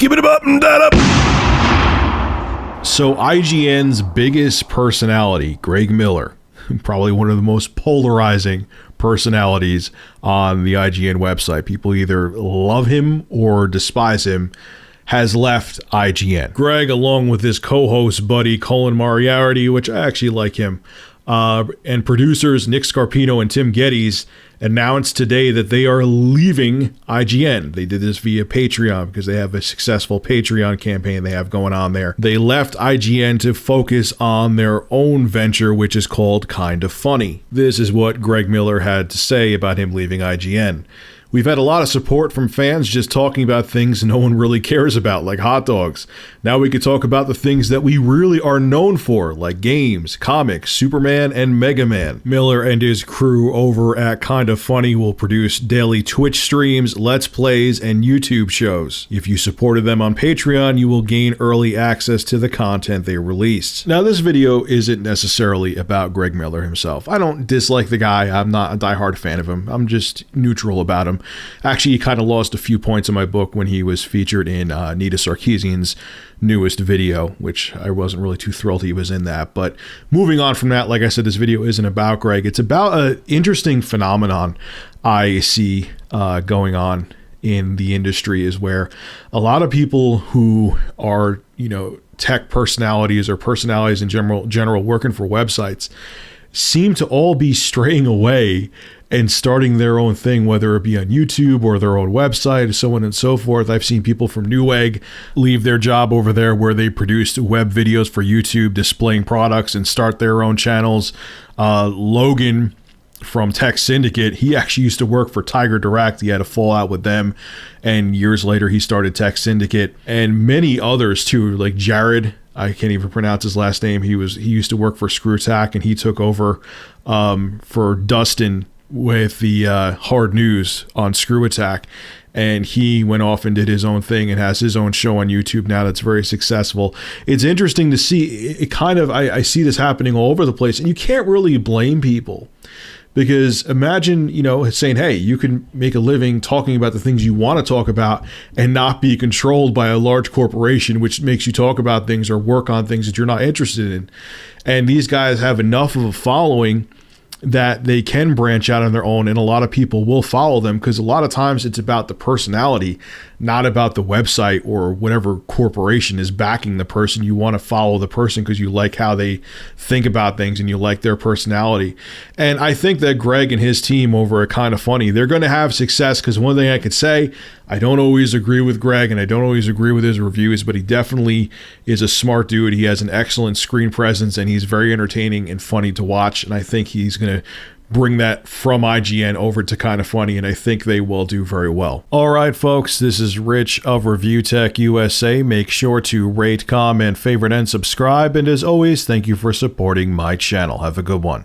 Skip it up and that up. So IGN's biggest personality, Greg Miller, probably one of the most polarizing personalities on the IGN website. People either love him or despise him, has left IGN. Greg, along with his co-host buddy Colin Moriarty, which I actually like him, and producers Nick Scarpino and Tim Geddes, announced today that they are leaving IGN. They did this via Patreon because they have a successful Patreon campaign they have going on there. They left IGN to focus on their own venture, which is called Kinda Funny. This is what Greg Miller had to say about him leaving IGN. We've had a lot of support from fans just talking about things no one really cares about, like hot dogs. Now we could talk about the things that we really are known for, like games, comics, Superman, and Mega Man. Miller and his crew over at Kinda Funny will produce daily Twitch streams, Let's Plays, and YouTube shows. If you supported them on Patreon, you will gain early access to the content they released. Now, this video isn't necessarily about Greg Miller himself. I don't dislike the guy. I'm not a diehard fan of him. I'm just neutral about him. Actually, he kind of lost a few points in my book when he was featured in Nita Sarkeesian's newest video, which I wasn't really too thrilled he was in that. But moving on from that, like I said, this video isn't about Greg. It's about an interesting phenomenon I see going on in the industry, is where a lot of people who are, tech personalities or personalities in general working for websites seem to all be straying away and starting their own thing, whether it be on YouTube or their own website, so on and so forth. I've seen people from Newegg leave their job over there where they produced web videos for YouTube displaying products and start their own channels. Logan from Tech Syndicate, he actually used to work for Tiger Direct. He had a fallout with them, and years later he started Tech Syndicate, and many others too, like Jared. I can't even pronounce his last name. He used to work for Screw Attack, and he took over for Dustin with the hard news on Screw Attack, and he went off and did his own thing and has his own show on YouTube now that's very successful. It's interesting to see. It kind of, I see this happening all over the place, and you can't really blame people, because imagine, saying, hey, you can make a living talking about the things you want to talk about and not be controlled by a large corporation, which makes you talk about things or work on things that you're not interested in. And these guys have enough of a following that they can branch out on their own, and a lot of people will follow them, because a lot of times it's about the personality, not about the website or whatever corporation is backing the person. You want to follow the person because you like how they think about things and you like their personality. And I think that Greg and his team over at Kinda Funny, they're going to have success, because one thing I could say, I don't always agree with Greg and I don't always agree with his reviews, but he definitely is a smart dude. He has an excellent screen presence and he's very entertaining and funny to watch. And I think he's going to bring that from IGN over to Kinda Funny, and I think they will do very well. All right, folks, this is Rich of Review Tech USA. Make sure to rate, comment, favorite, and subscribe. And as always, thank you for supporting my channel. Have a good one.